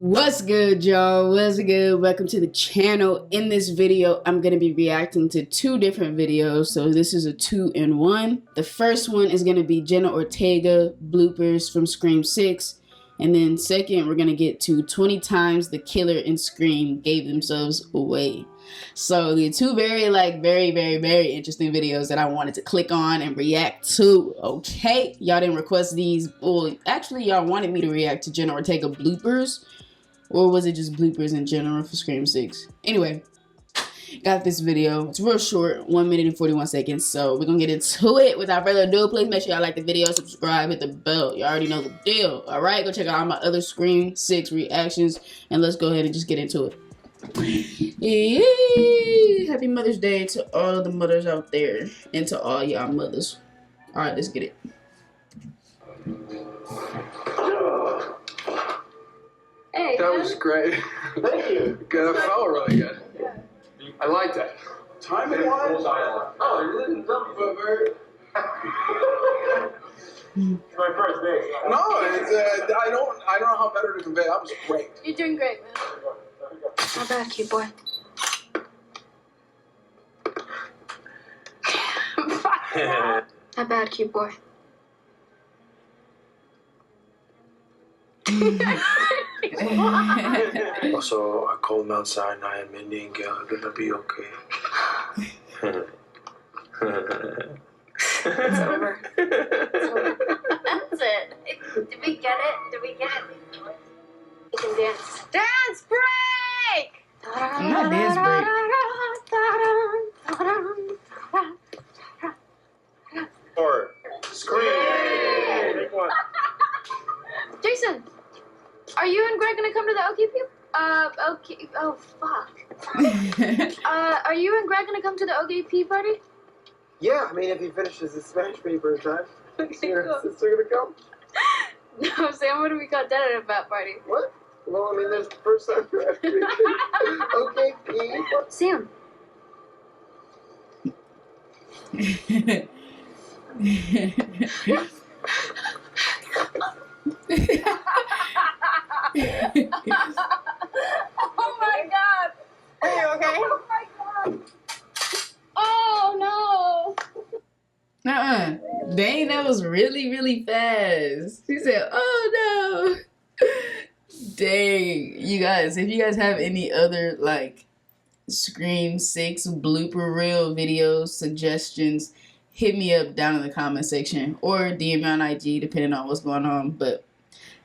What's good, y'all? What's good? Welcome to the channel. In this video, I'm going to be reacting to two different videos. So this is a 2-in-1. The first one is going to be Jenna Ortega Bloopers from Scream 6. And then second, we're going to get to 20 times the killer in Scream gave themselves away. So the two very interesting videos that I wanted to click on and react to. Okay, y'all didn't request these. Well, actually, y'all wanted me to react to Jenna Ortega Bloopers. Or was it just bloopers in general for Scream 6? Anyway, got this video. It's real short, 1 minute and 41 seconds. So we're gonna get into it. Without further ado, please make sure y'all like the video, subscribe, hit the bell. You already know the deal. Alright, go check out all my other Scream 6 reactions. And let's go ahead and just get into it. Yay! Happy Mother's Day to all of the mothers out there. And to all y'all mothers. Alright, let's get it. Hey, that was great. Thank you. Good. That felt really good. Yeah. I liked it. Timing wise? Oh, you didn't tell me, but very. It's my first day. No, it's I don't know how better to convey. That was great. You're doing great, man. Not bad, cute boy. Not bad, cute boy. Also, I called Mount Sinai and Mindy and Gail are gonna be okay. It's over. That's it. Did we get it? Did we get it? You can dance. Dance break! Not dance break. Or Scream. Big one. Jason, are you and Greg gonna come to the OKP? Okay. Oh, fuck. Are you and Greg gonna come to the OKP party? Yeah, I mean, if he finishes his Smash papers, time. Is your sister gonna come? No, Sam, what do we call dead at a bat party? What? Well, I mean, there's the first time for everything. Okay, Pete. Sam. Oh my god! Hey, you okay? Oh my god! Oh no! Dang, that was really fast. She said, oh no. Dang, you guys, if you guys have any other like Scream 6 blooper reel videos, suggestions, hit me up down in the comment section or DM me on IG depending on what's going on. But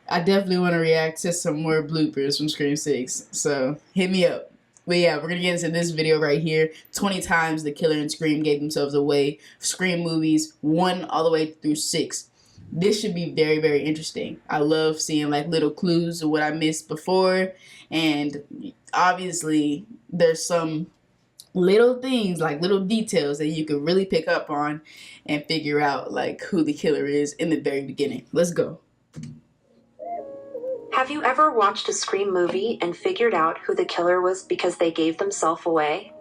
I definitely want to react to some more bloopers from Scream 6, so hit me up. But yeah, we're going to get into this video right here. 20 times the killer in Scream gave themselves away. Scream movies 1 all the way through 6. This should be very interesting. I love seeing like little clues of what I missed before. And obviously there's some little things, like little details that you could really pick up on and figure out like who the killer is in the very beginning. Let's go. Have you ever watched a Scream movie and figured out who the killer was because they gave themselves away?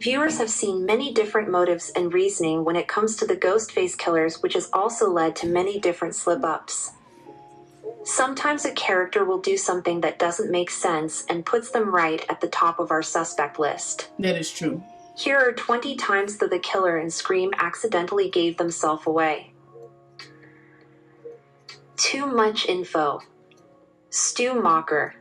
Viewers have seen many different motives and reasoning when it comes to the Ghostface killers, which has also led to many different slip-ups. Sometimes a character will do something that doesn't make sense and puts them right at the top of our suspect list. That is true. Here are 20 times that the killer in Scream accidentally gave themselves away. Too much info. Stu Mocker.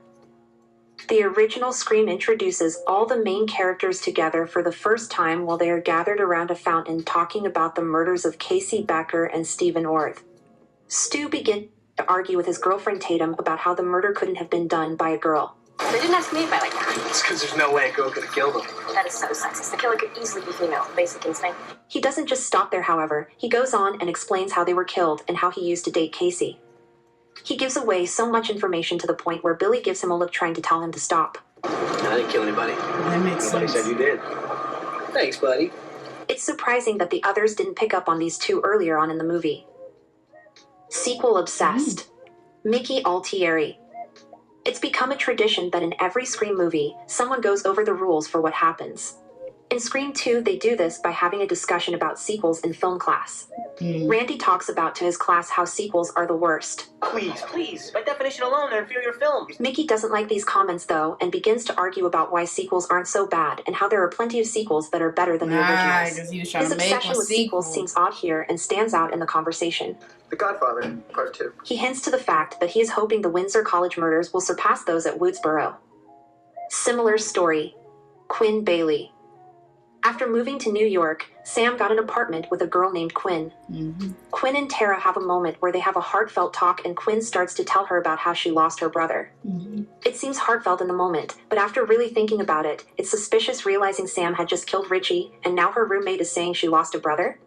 The original Scream introduces all the main characters together for the first time while they are gathered around a fountain talking about the murders of Casey Becker and Stephen Orth. Stu begins to argue with his girlfriend Tatum about how the murder couldn't have been done by a girl. They didn't have to meet by like that. It's because there's no way a girl could have killed him. That is so sexist. The killer could easily be female. Basic instinct. He doesn't just stop there, however. He goes on and explains how they were killed and how he used to date Casey. He gives away so much information to the point where Billy gives him a look trying to tell him to stop. I didn't kill anybody. That makes Nobody sense. said you did. Thanks, buddy. It's surprising that the others didn't pick up on these two earlier on in the movie. Sequel obsessed. Mickey Altieri. It's become a tradition that in every Scream movie, someone goes over the rules for what happens. In Scream 2, they do this by having a discussion about sequels in film class. Randy talks about to his class how sequels are the worst. Please, by definition alone, they're inferior films. Mickey doesn't like these comments, though, and begins to argue about why sequels aren't so bad and how there are plenty of sequels that are better than the originals. His obsession with sequels seems odd here and stands out in the conversation. The Godfather, Part 2. He hints to the fact that he is hoping the Windsor College murders will surpass those at Woodsboro. Similar story. Quinn Bailey. After moving to New York, Sam got an apartment with a girl named Quinn. Quinn and Tara have a moment where they have a heartfelt talk and Quinn starts to tell her about how she lost her brother. It seems heartfelt in the moment, but after really thinking about it, it's suspicious realizing Sam had just killed Richie and now her roommate is saying she lost a brother.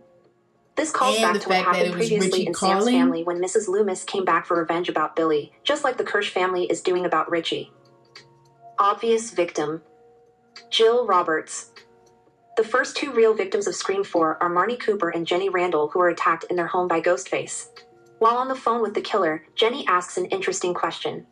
This calls back to what happened previously in Sam's family when Mrs. Loomis came back for revenge about Billy, just like the Kirsch family is doing about Richie. Obvious victim. Jill Roberts. The first two real victims of Scream 4 are Marnie Cooper and Jenny Randall, who are attacked in their home by Ghostface. While on the phone with the killer, Jenny asks an interesting question.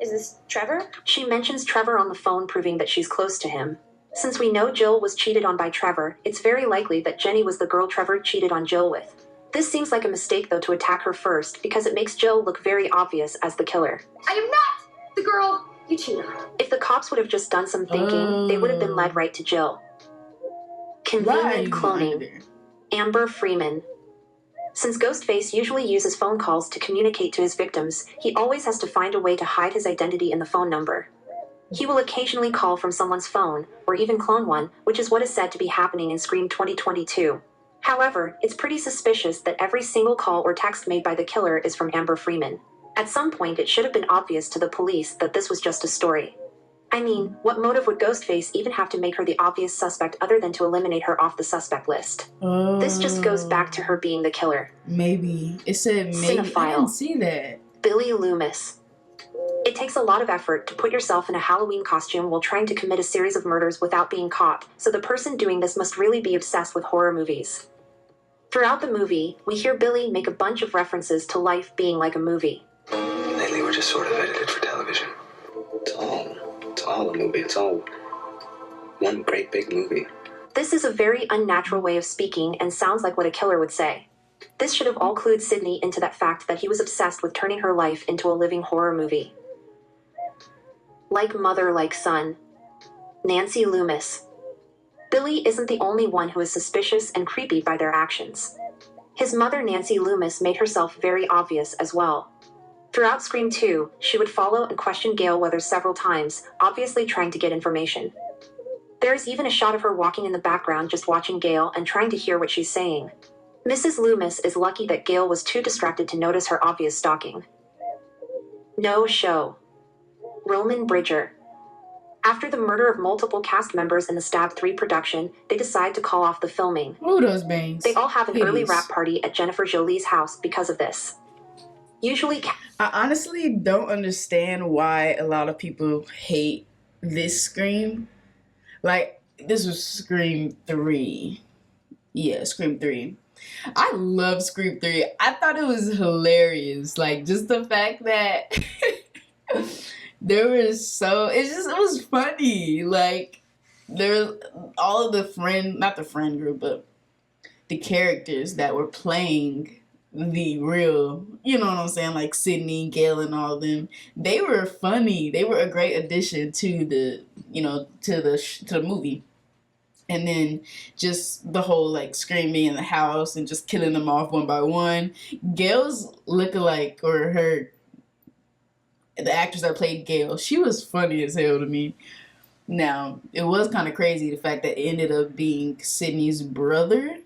Is this Trevor? She mentions Trevor on the phone, proving that she's close to him. Since we know Jill was cheated on by Trevor, it's very likely that Jenny was the girl Trevor cheated on Jill with. This seems like a mistake, though, to attack her first, because it makes Jill look very obvious as the killer. I am not the girl you cheated on. If the cops would have just done some thinking, they would have been led right to Jill. Convenient cloning. Amber Freeman. Since Ghostface usually uses phone calls to communicate to his victims, he always has to find a way to hide his identity in the phone number. He will occasionally call from someone's phone, or even clone one, which is what is said to be happening in Scream 2022. However, it's pretty suspicious that every single call or text made by the killer is from Amber Freeman. At some point, it should have been obvious to the police that this was just a story. I mean, what motive would Ghostface even have to make her the obvious suspect other than to eliminate her off the suspect list? This just goes back to her being the killer. Maybe. It said maybe. Cinephile. I didn't see that. Billy Loomis. It takes a lot of effort to put yourself in a Halloween costume while trying to commit a series of murders without being caught, so the person doing this must really be obsessed with horror movies. Throughout the movie, we hear Billy make a bunch of references to life being like a movie. Lately, we're just sort of edited for television. It's all a movie. It's all one great big movie. This is a very unnatural way of speaking and sounds like what a killer would say. This should have all clued Sydney into that fact that he was obsessed with turning her life into a living horror movie. Like mother, like son. Nancy Loomis. Billy isn't the only one who is suspicious and creepy by their actions. His mother, Nancy Loomis, made herself very obvious as well. Throughout Scream 2, she would follow and question Gail Weathers several times, obviously trying to get information. There is even a shot of her walking in the background just watching Gail and trying to hear what she's saying. Mrs. Loomis is lucky that Gail was too distracted to notice her obvious stalking. No show. Roman Bridger. After the murder of multiple cast members in the Stab 3 production, they decide to call off the filming. Ooh, those bangs. They all have an early wrap party at Jennifer Jolie's house because of this. Usually, I honestly don't understand why a lot of people hate this Scream. Like, this was Scream 3. Yeah, Scream 3. I love Scream 3. I thought it was hilarious. Like, just the fact that there was it was funny. Like, there was all of the not the friend group, but the characters that were playing the real, you know what I'm saying, like Sydney, Gail, and all of them. They were funny. They were a great addition to the, you know, to the movie. And then just the whole like screaming in the house and just killing them off one by one. Gail's lookalike, or the actress that played Gail, she was funny as hell to me. Now, it was kind of crazy the fact that it ended up being Sydney's brother.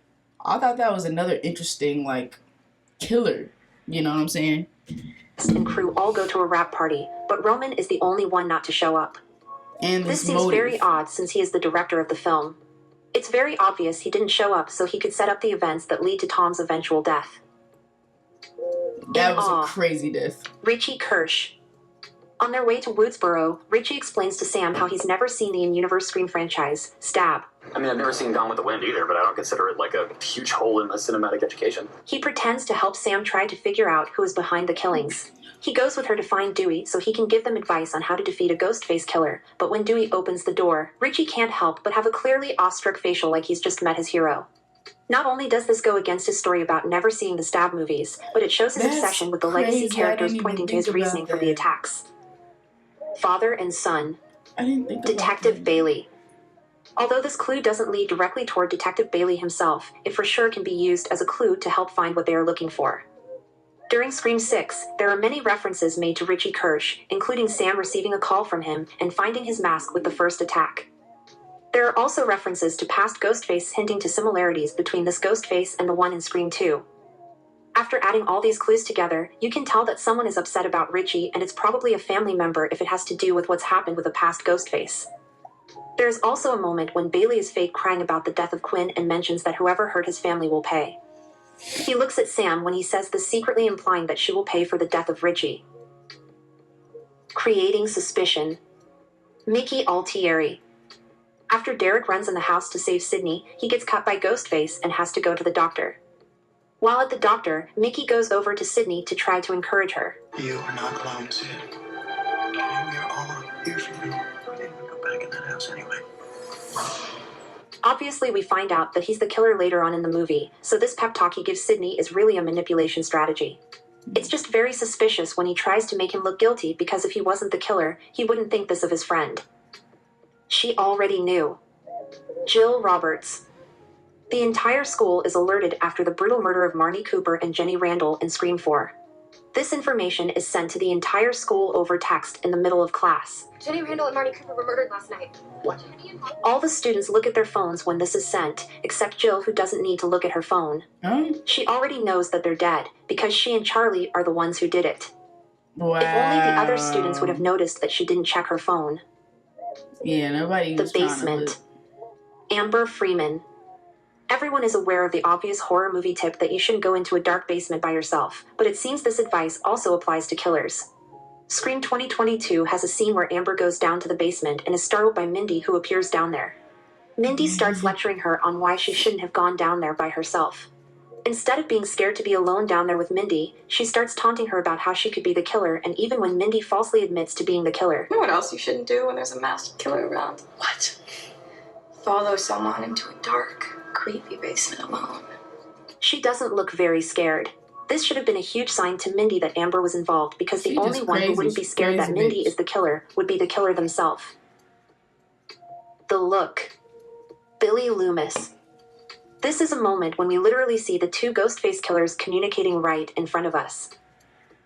I thought that was another interesting, like, killer. You know what I'm saying? And crew all go to a wrap party, but Roman is the only one not to show up. And this seems very odd since he is the director of the film. It's very obvious he didn't show up so he could set up the events that lead to Tom's eventual death. That was a crazy death. Richie Kirsch. On their way to Woodsboro, Richie explains to Sam how he's never seen the in-universe Scream franchise, Stab. I mean, I've never seen Gone with the Wind either, but I don't consider it like a huge hole in my cinematic education. He pretends to help Sam try to figure out who is behind the killings. He goes with her to find Dewey so he can give them advice on how to defeat a Ghostface killer, but when Dewey opens the door, Richie can't help but have a clearly awestruck facial like he's just met his hero. Not only does this go against his story about never seeing the Stab movies, but it shows his obsession with the legacy characters pointing to his reasoning for the attacks. Father and son. I didn't think Detective Bailey. Although this clue doesn't lead directly toward Detective Bailey himself, it for sure can be used as a clue to help find what they are looking for. During Scream 6, there are many references made to Richie Kirsch, including Sam receiving a call from him and finding his mask with the first attack. There are also references to past Ghostface hinting to similarities between this Ghostface and the one in Scream 2. After adding all these clues together, you can tell that someone is upset about Richie, and it's probably a family member if it has to do with what's happened with a past Ghostface. There is also a moment when Bailey is fake crying about the death of Quinn and mentions that whoever hurt his family will pay. He looks at Sam when he says this, secretly implying that she will pay for the death of Richie. Creating suspicion. Mickey Altieri. After Derek runs in the house to save Sydney, he gets cut by Ghostface and has to go to the doctor. While at the doctor, Mickey goes over to Sydney to try to encourage her. You are not alone, Sid. Okay, we're all here for you. We didn't go back in that house anyway. Obviously, we find out that he's the killer later on in the movie, so this pep talk he gives Sydney is really a manipulation strategy. It's just very suspicious when he tries to make him look guilty, because if he wasn't the killer, he wouldn't think this of his friend. She already knew. Jill Roberts. The entire school is alerted after the brutal murder of Marnie Cooper and Jenny Randall in Scream 4. This information is sent to the entire school over text in the middle of class. Jenny Randall and Marnie Cooper were murdered last night. What? All the students look at their phones when this is sent, except Jill, who doesn't need to look at her phone. She already knows that they're dead, because she and Charlie are the ones who did it. Wow. If only the other students would have noticed that she didn't check her phone. Yeah, nobody was The basement. Amber Freeman. Everyone is aware of the obvious horror movie tip that you shouldn't go into a dark basement by yourself, but it seems this advice also applies to killers. Scream 2022 has a scene where Amber goes down to the basement and is startled by Mindy, who appears down there. Mindy starts lecturing her on why she shouldn't have gone down there by herself. Instead of being scared to be alone down there with Mindy, she starts taunting her about how she could be the killer, and even when Mindy falsely admits to being the killer. You know what else you shouldn't do when there's a masked killer around? What? Follow someone into a dark, creepy basement alone. She doesn't look very scared. This should have been a huge sign to Mindy that Amber was involved, because the only one who wouldn't be scared that Mindy is the killer would be the killer themselves. The look. Billy Loomis. This is a moment when we literally see the two Ghostface killers communicating right in front of us.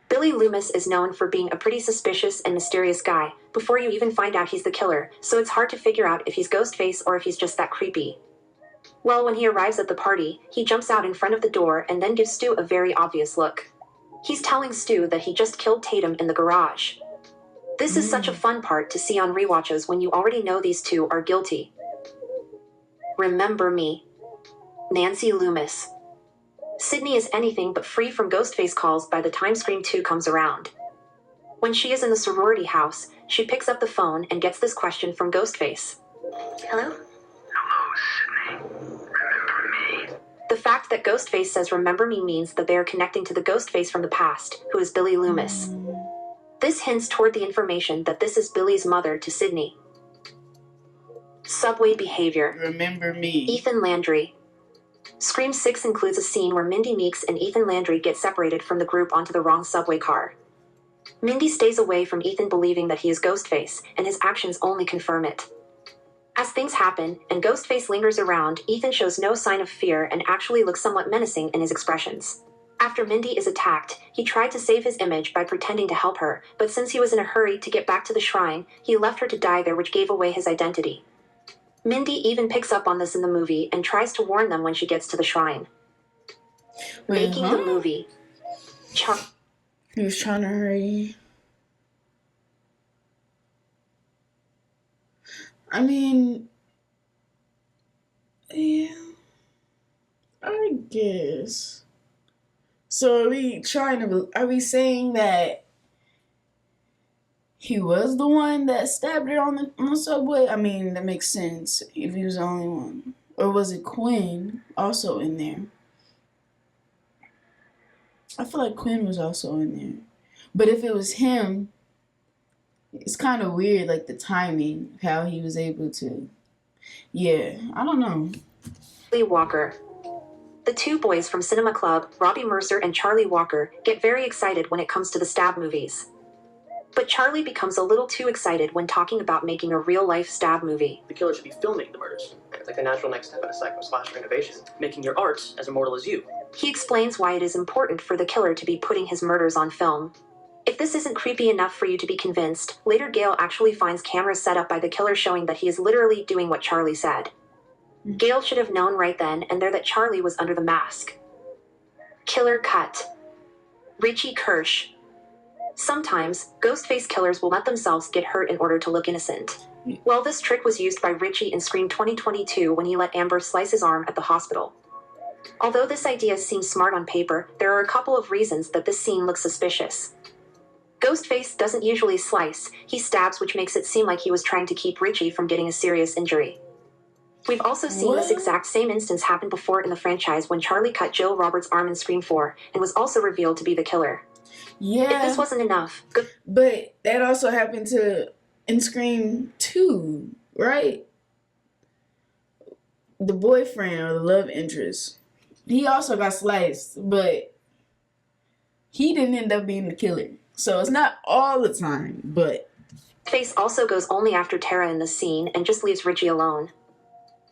Billy Loomis is known for being a pretty suspicious and mysterious guy before you even find out he's the killer, so it's hard to figure out if he's Ghostface or if he's just that creepy. Well, when he arrives at the party, he jumps out in front of the door and then gives Stu a very obvious look. He's telling Stu that he just killed Tatum in the garage. This is such a fun part to see on rewatches when you already know these two are guilty. Remember Me. Nancy Loomis. Sydney is anything but free from Ghostface calls by the time Scream 2 comes around. When she is in the sorority house, she picks up the phone and gets this question from Ghostface. Hello? Hello, Sydney. Remember me? The fact that Ghostface says remember me means that they are connecting to the Ghostface from the past, who is Billy Loomis. This hints toward the information that this is Billy's mother to Sydney. Subway behavior. Remember Me. Ethan Landry. Scream 6 includes a scene where Mindy Meeks and Ethan Landry get separated from the group onto the wrong subway car. Mindy stays away from Ethan, believing that he is Ghostface, and his actions only confirm it. As things happen, and Ghostface lingers around, Ethan shows no sign of fear and actually looks somewhat menacing in his expressions. After Mindy is attacked, he tried to save his image by pretending to help her, but since he was in a hurry to get back to the shrine, he left her to die there, which gave away his identity. Mindy even picks up on this in the movie and tries to warn them when she gets to the shrine. Making the movie. He was trying to hurry. I mean, yeah, I guess. So are we saying that he was the one that stabbed her on the subway? I mean, that makes sense if he was the only one. Or was it Quinn also in there? I feel like Quinn was also in there. But if it was him, it's kind of weird, like the timing, how he was able to. Yeah, I don't know. Charlie Walker. The two boys from Cinema Club, Robbie Mercer and Charlie Walker, get very excited when it comes to the stab movies. But Charlie becomes a little too excited when talking about making a real-life stab movie. The killer should be filming the murders. It's like the natural next step in a psycho-slash innovation. Making your art as immortal as you. He explains why it is important for the killer to be putting his murders on film. If this isn't creepy enough for you to be convinced, later Gail actually finds cameras set up by the killer showing that he is literally doing what Charlie said. Gail should have known right then and there that Charlie was under the mask. Killer cut. Richie Kirsch. Sometimes, Ghostface killers will let themselves get hurt in order to look innocent. Well, this trick was used by Richie in Scream 2022 when he let Amber slice his arm at the hospital. Although this idea seems smart on paper, there are a couple of reasons that this scene looks suspicious. Ghostface doesn't usually slice, he stabs, which makes it seem like he was trying to keep Richie from getting a serious injury. We've also seen this exact same instance happen before in the franchise when Charlie cut Jill Roberts' arm in Scream 4 and was also revealed to be the killer. Yeah. If this wasn't enough... But that also happened in Scream 2, right? The boyfriend or the love interest. He also got sliced, but he didn't end up being the killer. So it's not all the time, but... Face also goes only after Tara in the scene and just leaves Richie alone.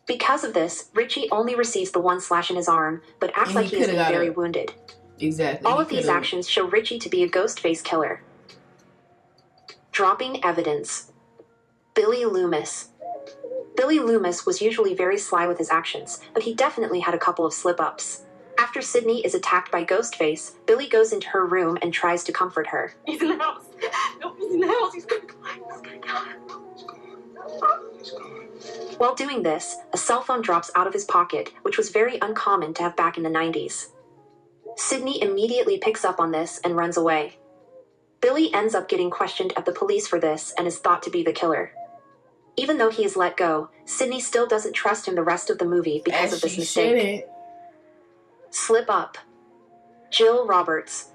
Because of this, Richie only receives the one slash in his arm, but acts like he has been very wounded. Exactly. All of these actions show Richie to be a Ghostface killer. Dropping evidence. Billy Loomis. Billy Loomis was usually very sly with his actions, but he definitely had a couple of slip-ups. After Sydney is attacked by Ghostface, Billy goes into her room and tries to comfort her. He's in the house. No, he's in the house. He's gonna kill him. He's gone. While doing this, a cell phone drops out of his pocket, which was very uncommon to have back in the 90s. Sydney immediately picks up on this and runs away. Billy ends up getting questioned at the police for this and is thought to be the killer. Even though he is let go, Sydney still doesn't trust him the rest of the movie because of this mistake. Slip up. Jill Roberts.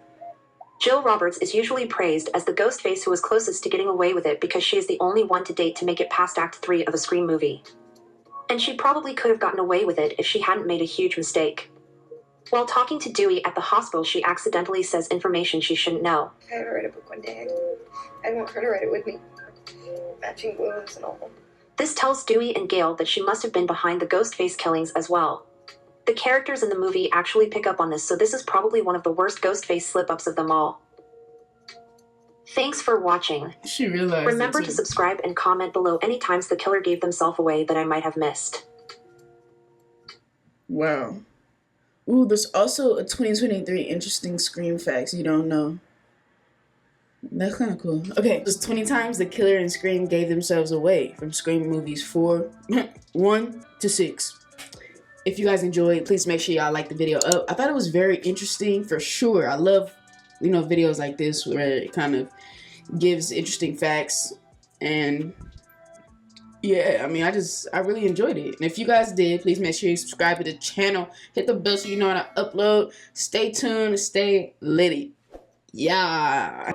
Jill Roberts is usually praised as the Ghostface who was closest to getting away with it because she is the only one to date to make it past Act 3 of a Scream movie. And she probably could have gotten away with it if she hadn't made a huge mistake. While talking to Dewey at the hospital, she accidentally says information she shouldn't know. I had to write a book one day. I want her to write it with me. Matching wounds and all. This tells Dewey and Gail that she must have been behind the Ghostface killings as well. The characters in the movie actually pick up on this, so this is probably one of the worst Ghostface slip-ups of them all. Thanks for watching. She realized. Remember to subscribe and comment below any times the killer gave themselves away that I might have missed. Wow. Ooh, there's also a 2023 interesting Scream facts you don't know. That's kind of cool. Okay, there's 20 times the killer in Scream gave themselves away from Scream movies 1 to 6. If you guys enjoyed, please make sure y'all like the video up. I thought it was very interesting for sure. I love, videos like this where it kind of gives interesting facts. And yeah, I mean, I really enjoyed it. And if you guys did, please make sure you subscribe to the channel. Hit the bell so you know when I upload. Stay tuned, stay litty. Yeah.